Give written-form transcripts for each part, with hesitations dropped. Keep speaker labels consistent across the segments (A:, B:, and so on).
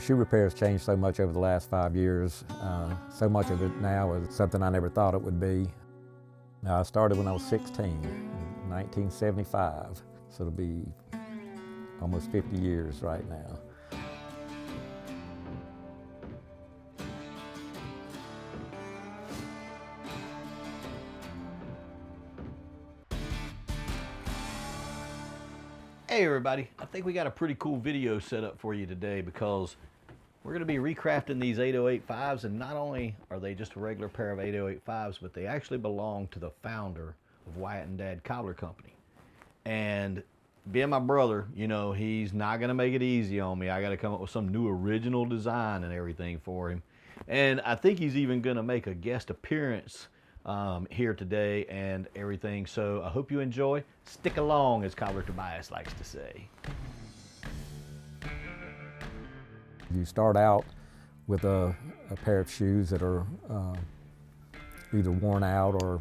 A: Shoe repair has changed so much over the last 5 years. So much of it now is something I never thought it would be. I started when I was 16, in 1975, so it'll be almost 50 years right now.
B: Hey everybody, I think we got a pretty cool video set up for you today because we're going to be recrafting these 8085s, and not only are they just a regular pair of 8085s, but they actually belong to the founder of Wyatt Dad Cobbler Company. And being my brother, you know, he's not going to make it easy on me. I got to come up with some new original design and everything for him. And I think he's even going to make a guest appearance here today and everything. So I hope you enjoy. Stick along, as Cobbler Tobias likes to say.
A: You start out with a pair of shoes that are either worn out or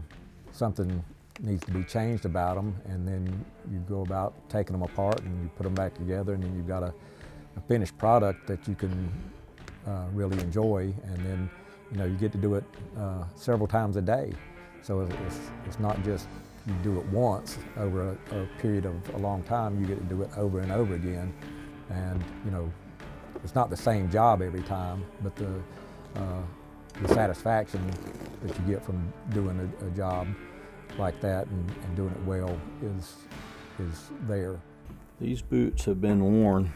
A: something needs to be changed about them, and then you go about taking them apart and you put them back together, and then you've got a finished product that you can really enjoy. And then, you know, you get to do it several times a day. So it's not just you do it once over a period of a long time. You get to do it over and over again. And, you know, it's not the same job every time, but the satisfaction that you get from doing a job like that and doing it well is there.
B: These boots have been worn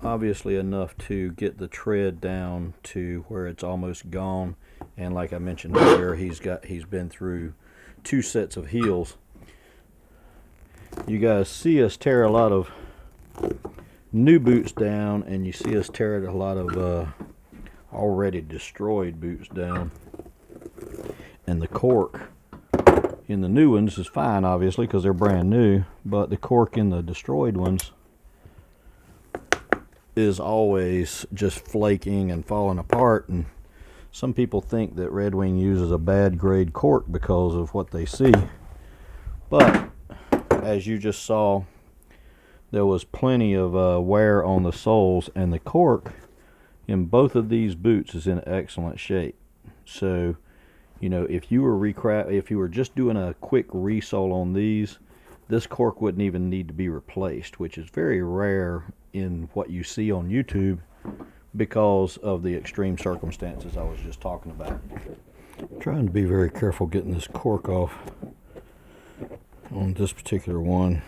B: obviously enough to get the tread down to where it's almost gone, and like I mentioned earlier, he's been through 2 sets of heels. You guys see us tear a lot of new boots down, and you see us tear a lot of already destroyed boots down. And the cork in the new ones is fine, obviously, because they're brand new, but the cork in the destroyed ones is always just flaking and falling apart. And some people think that Red Wing uses a bad grade cork because of what they see, but as you just saw, there was plenty of wear on the soles, and the cork in both of these boots is in excellent shape. So, you know, if you were just doing a quick resole on these, this cork wouldn't even need to be replaced, which is very rare in what you see on YouTube because of the extreme circumstances I was just talking about. I'm trying to be very careful getting this cork off on this particular one.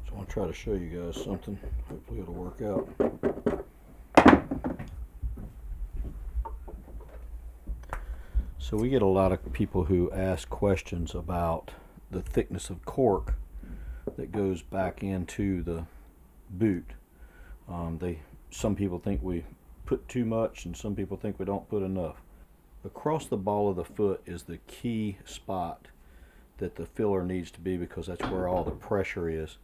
B: So I'll try to show you guys something. Hopefully it'll work out. So we get a lot of people who ask questions about the thickness of cork that goes back into the boot. Some people think we put too much, and some people think we don't put enough. Across the ball of the foot is the key spot that the filler needs to be, because that's where all the pressure is.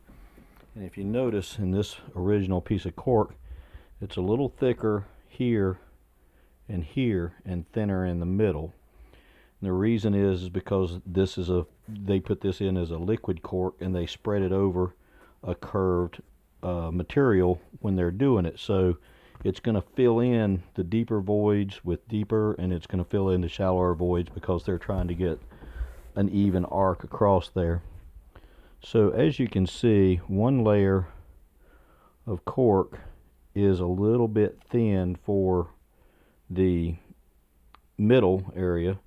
B: And if you notice in this original piece of cork, it's a little thicker here and thinner in the middle. And the reason is because they put this in as a liquid cork, and they spread it over a curved material when they're doing it. So it's going to fill in the deeper voids with deeper, and it's going to fill in the shallower voids because they're trying to get an even arc across there. So as you can see, one layer of cork is a little bit thin for the middle area,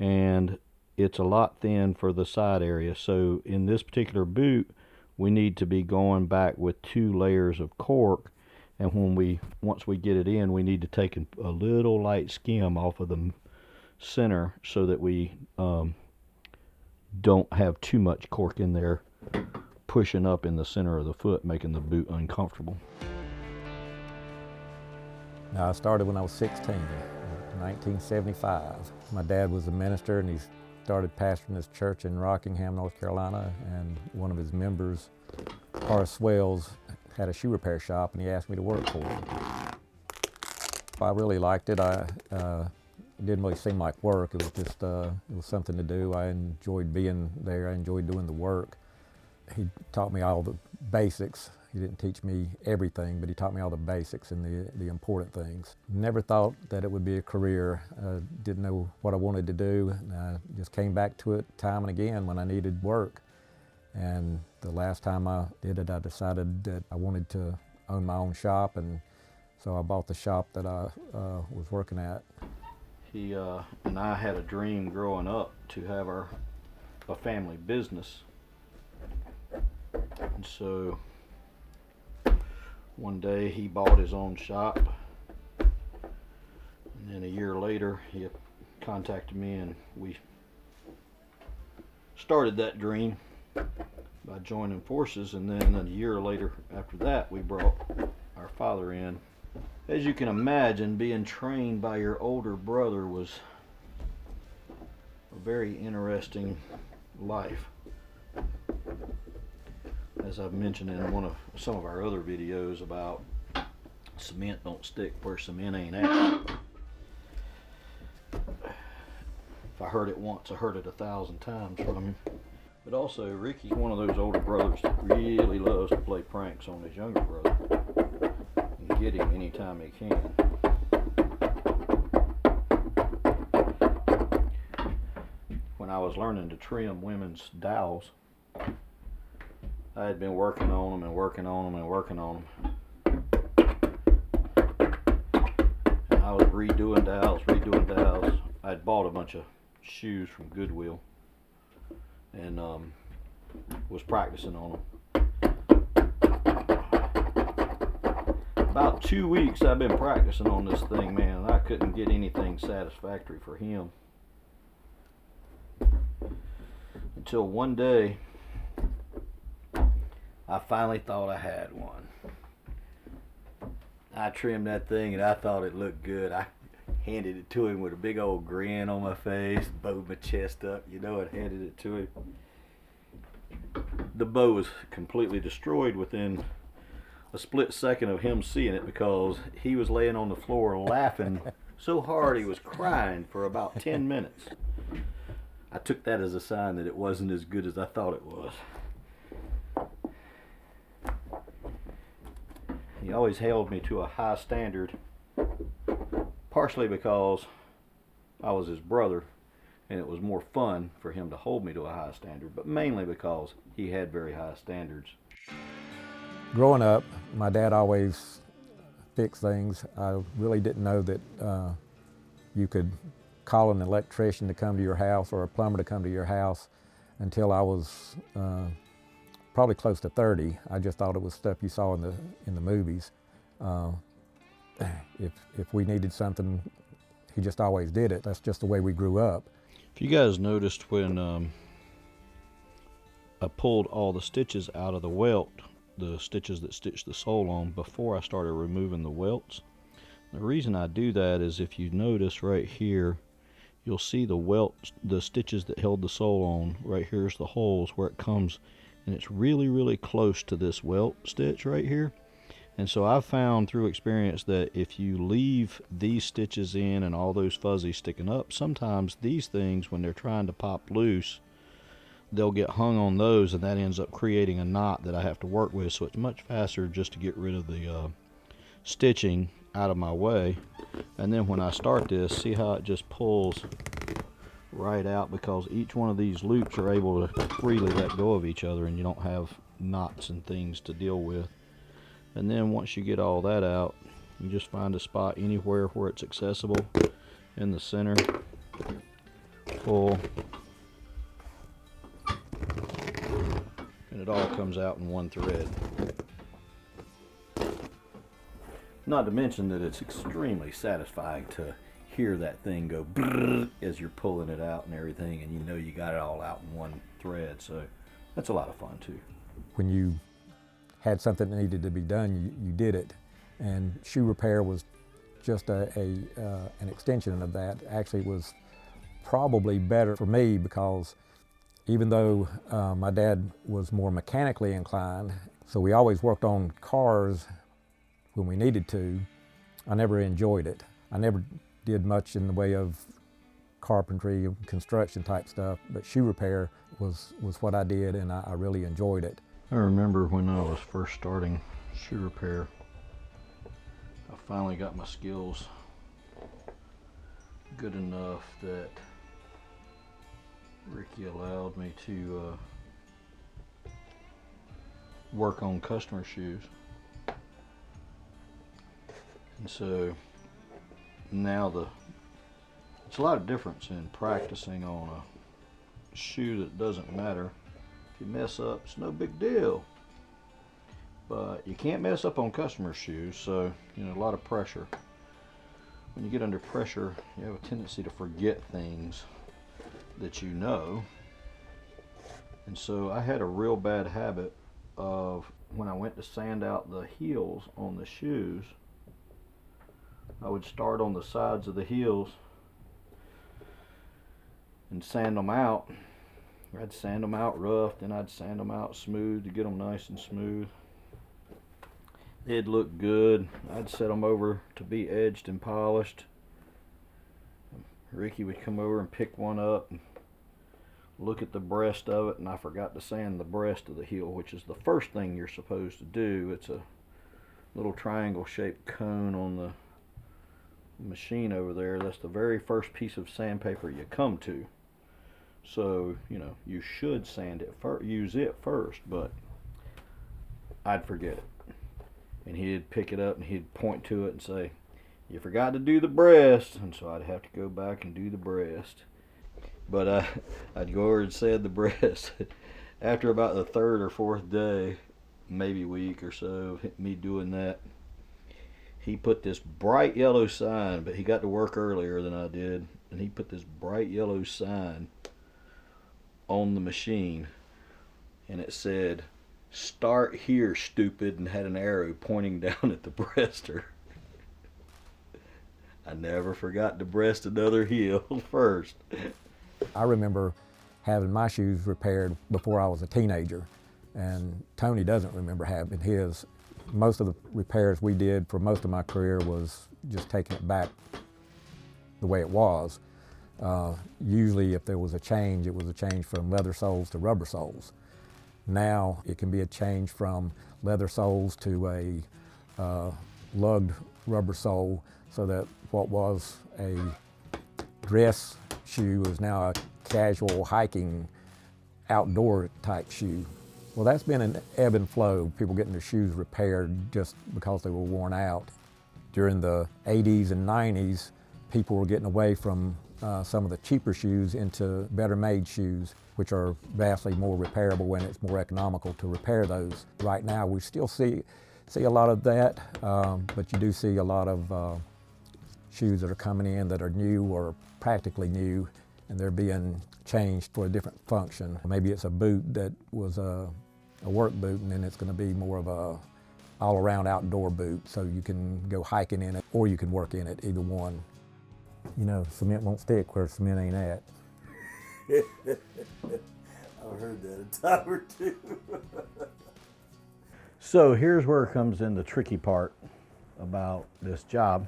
B: and it's a lot thin for the side area. So in this particular boot, we need to be going back with 2 layers of cork, and once we get it in, we need to take a little light skim off of the center so that we don't have too much cork in there pushing up in the center of the foot, making the boot uncomfortable.
A: Now, I started when I was 16, 1975. My dad was a minister, and he started pastoring this church in Rockingham, North Carolina, and one of his members, Horace Swales, had a shoe repair shop, and he asked me to work for him. I really liked it. It didn't really seem like work. It was just it was something to do. I enjoyed being there. I enjoyed doing the work. He taught me all the basics, He didn't teach me everything, but he taught me all the basics and the important things. Never thought that it would be a career. Didn't know what I wanted to do. And I just came back to it time and again when I needed work. And the last time I did it, I decided that I wanted to own my own shop, and so I bought the shop that I was working at.
B: He and I had a dream growing up to have a family business. And so one day he bought his own shop, and then a year later he contacted me and we started that dream by joining forces. And then a year later after that, we brought our father in. As you can imagine, being trained by your older brother was a very interesting life. As I've mentioned in some of our other videos about cement don't stick where cement ain't at. If I heard it once, I heard it 1,000 times from him. But also, Ricky's one of those older brothers that really loves to play pranks on his younger brother and get him anytime he can. When I was learning to trim women's dowels, I had been working on them and working on them and working on them. And I was redoing dowels. I had bought a bunch of shoes from Goodwill and was practicing on them. About 2 weeks I've been practicing on this thing, man, and I couldn't get anything satisfactory for him. Until one day, I finally thought I had one. I trimmed that thing and I thought it looked good. I handed it to him with a big old grin on my face, bowed my chest up, you know, and handed it to him. The bow was completely destroyed within a split second of him seeing it, because he was laying on the floor laughing so hard he was crying for about 10 minutes. I took that as a sign that it wasn't as good as I thought it was. He always held me to a high standard, partially because I was his brother and it was more fun for him to hold me to a high standard, but mainly because he had very high standards.
A: Growing up, my dad always fixed things. I really didn't know that you could call an electrician to come to your house or a plumber to come to your house until I was probably close to 30. I just thought it was stuff you saw in the movies. If we needed something, he just always did it. That's just the way we grew up.
B: If you guys noticed when I pulled all the stitches out of the welt, the stitches that stitch the sole on, before I started removing the welts. The reason I do that is, if you notice right here, you'll see the welts, the stitches that held the sole on. Right here's the holes where it comes, and it's really, really close to this welt stitch right here. And so I've found through experience that if you leave these stitches in and all those fuzzies sticking up, sometimes these things, when they're trying to pop loose, they'll get hung on those, and that ends up creating a knot that I have to work with. So it's much faster just to get rid of the stitching out of my way. And then when I start this, see how it just pulls right out, because each one of these loops are able to freely let go of each other and you don't have knots and things to deal with. And then once you get all that out, you just find a spot anywhere where it's accessible in the center, pull, and it all comes out in one thread. Not to mention that it's extremely satisfying to hear that thing go brrr as you're pulling it out and everything, and you know you got it all out in one thread. So that's a lot of fun too.
A: When you had something that needed to be done, you did it. And shoe repair was just an extension of that. Actually, it was probably better for me, because even though my dad was more mechanically inclined, so we always worked on cars when we needed to, I never enjoyed it. I never did much in the way of carpentry, construction type stuff, but shoe repair was what I did, and I really enjoyed it.
B: I remember when I was first starting shoe repair, I finally got my skills good enough that Ricky allowed me to work on customer shoes. And so now it's a lot of difference in practicing on a shoe that doesn't matter. If you mess up, it's no big deal. But you can't mess up on customer shoes, so a lot of pressure. When you get under pressure, you have a tendency to forget things that you know. And so I had a real bad habit of, when I went to sand out the heels on the shoes, I would start on the sides of the heels and sand them out. I'd sand them out rough, then I'd sand them out smooth to get them nice and smooth. They'd look good. I'd set them over to be edged and polished. Ricky would come over and pick one up and look at the breast of it, and I forgot to sand the breast of the heel, which is the first thing you're supposed to do. It's a little triangle shaped cone on the machine over there. That's the very first piece of sandpaper you come to. So, you should sand it use it first, but I'd forget it. And he'd pick it up and he'd point to it and say, "You forgot to do the breast." And so I'd have to go back and do the breast. But I'd go over and sand the breast. After about the third or fourth day, maybe week or so of me doing that, he put this bright yellow sign, but he got to work earlier than I did, and he put this bright yellow sign on the machine, and it said, "Start here, stupid," and had an arrow pointing down at the breaster. I never forgot to breast another heel first.
A: I remember having my shoes repaired before I was a teenager, and Tony doesn't remember having his. Most of the repairs we did for most of my career was just taking it back the way it was. Usually if there was a change, it was a change from leather soles to rubber soles. Now it can be a change from leather soles to a lugged rubber sole, so that what was a dress shoe is now a casual hiking outdoor type shoe. Well, that's been an ebb and flow, people getting their shoes repaired just because they were worn out. During the 80s and 90s, people were getting away from some of the cheaper shoes into better made shoes, which are vastly more repairable, and it's more economical to repair those. Right now we still see a lot of that, but you do see a lot of shoes that are coming in that are new or practically new, and they're being changed for a different function. Maybe it's a boot that was a work boot, and then it's going to be more of a all-around outdoor boot, so you can go hiking in it or you can work in it, either one. Cement won't stick where cement ain't at.
C: I've heard that a time or two.
B: So here's where comes in the tricky part about this job.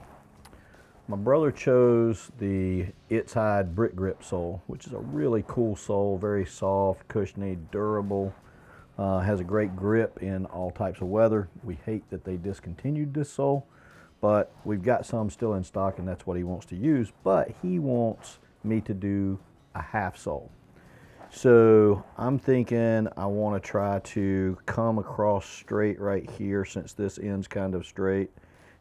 B: My brother chose the It's Hide Brick Grip sole, which is a really cool sole, very soft, cushiony, durable, has a great grip in all types of weather. We hate that they discontinued this sole, but we've got some still in stock, and that's what he wants to use. But he wants me to do a half sole. So I'm thinking I want to try to come across straight right here, since this end's kind of straight,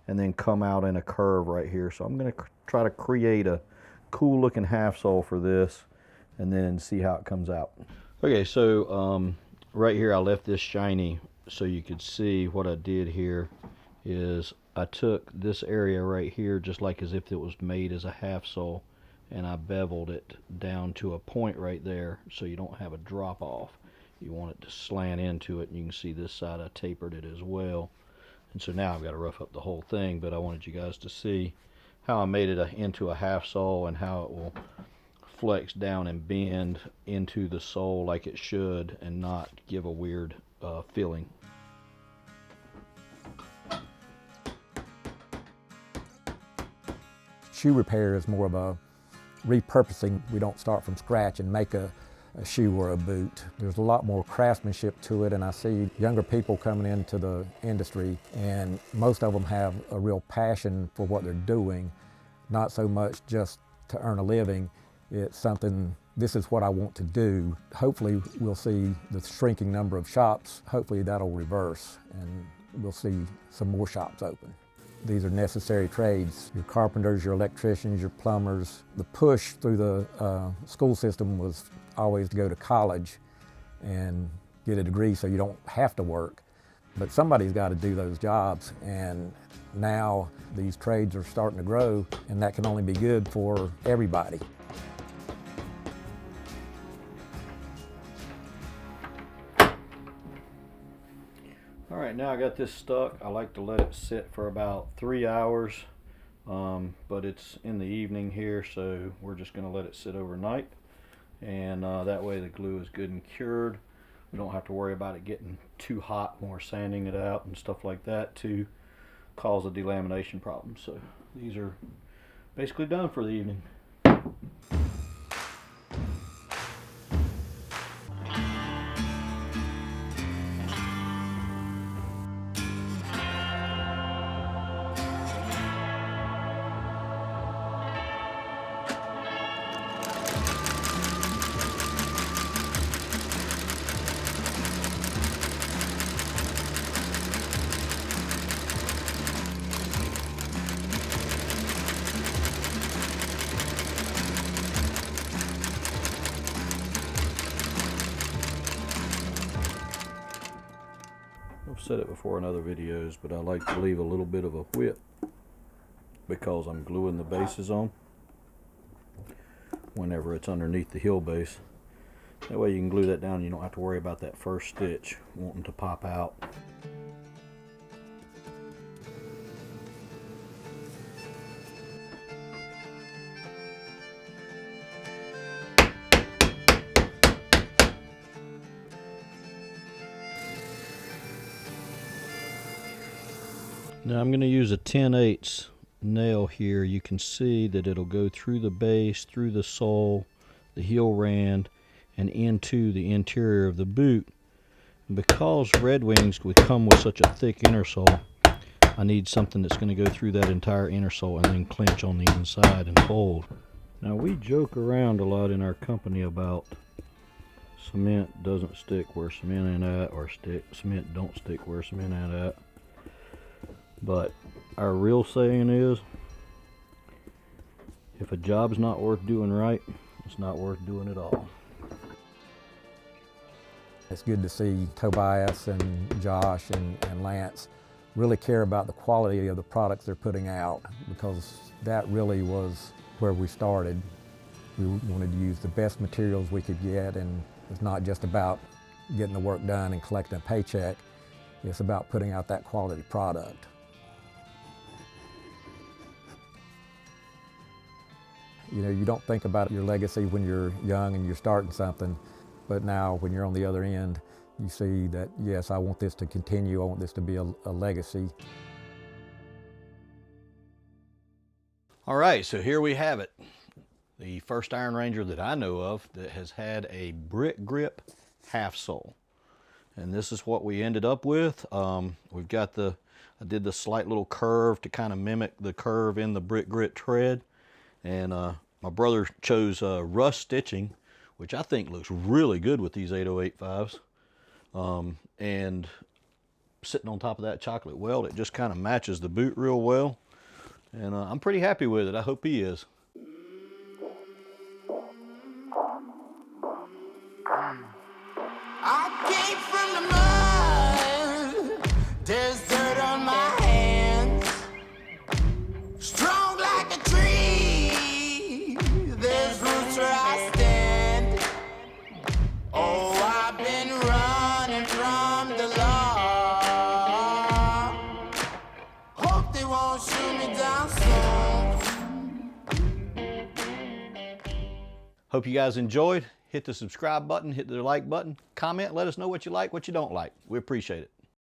B: and then come out in a curve right here. So I'm going to try to create a cool looking half sole for this, and then see how it comes out. Okay, so right here I left this shiny so you could see what I did here is I took this area right here just like as if it was made as a half sole, and I beveled it down to a point right there so you don't have a drop off. You want it to slant into it, and you can see this side I tapered it as well. And so now I've got to rough up the whole thing, but I wanted you guys to see how I made it into a half sole and how it will flex down and bend into the sole like it should and not give a weird feeling.
A: Shoe repair is more of a repurposing. We don't start from scratch and make a a shoe or a boot. There's a lot more craftsmanship to it, and I see younger people coming into the industry, and most of them have a real passion for what they're doing, not so much just to earn a living. It's something, this is what I want to do. Hopefully we'll see the shrinking number of shops. Hopefully that'll reverse and we'll see some more shops open. These are necessary trades. Your carpenters, your electricians, your plumbers. The push through the school system was always to go to college and get a degree so you don't have to work. But somebody's got to do those jobs, and now these trades are starting to grow, and that can only be good for everybody.
B: All right, now I got this stuck. I like to let it sit for about 3 hours, but it's in the evening here, so we're just going to let it sit overnight, and that way the glue is good and cured. We don't have to worry about it getting too hot when we're sanding it out and stuff like that to cause a delamination problem. So these are basically done for the evening. I've said it before in other videos, but I like to leave a little bit of a whip because I'm gluing the bases on whenever it's underneath the heel base. That way you can glue that down and you don't have to worry about that first stitch wanting to pop out. Now I'm going to use a 10/8 nail here. You can see that it'll go through the base, through the sole, the heel rand, and into the interior of the boot. And because Red Wings would come with such a thick inner sole, I need something that's going to go through that entire inner sole and then clinch on the inside and fold. Now we joke around a lot in our company about cement doesn't stick where cement ain't at, or cement don't stick where cement ain't at. But our real saying is, if a job's not worth doing right, it's not worth doing at all.
A: It's good to see Tobias and Josh and Lance really care about the quality of the products they're putting out, because that really was where we started. We wanted to use the best materials we could get, and it's not just about getting the work done and collecting a paycheck. It's about putting out that quality product. You know, you don't think about your legacy when you're young and you're starting something, but now when you're on the other end, you see that, yes, I want this to continue, I want this to be a legacy.
B: All right, so here we have it. The first Iron Ranger that I know of that has had a brick grip half sole. And this is what we ended up with. We've got I did the slight little curve to kind of mimic the curve in the brick grit tread. And my brother chose rust stitching, which I think looks really good with these 8085s. And sitting on top of that chocolate weld, it just kind of matches the boot real well. And I'm pretty happy with it. I hope he is.
D: I came from the mud, there's dirt on my hands. Strong like a tree, there's roots where I stand. Oh, I've been running from the law. Hope they won't shoot me down soon.
B: Hope you guys enjoyed. Hit the subscribe button, hit the like button, comment, let us know what you like, what you don't like. We appreciate it.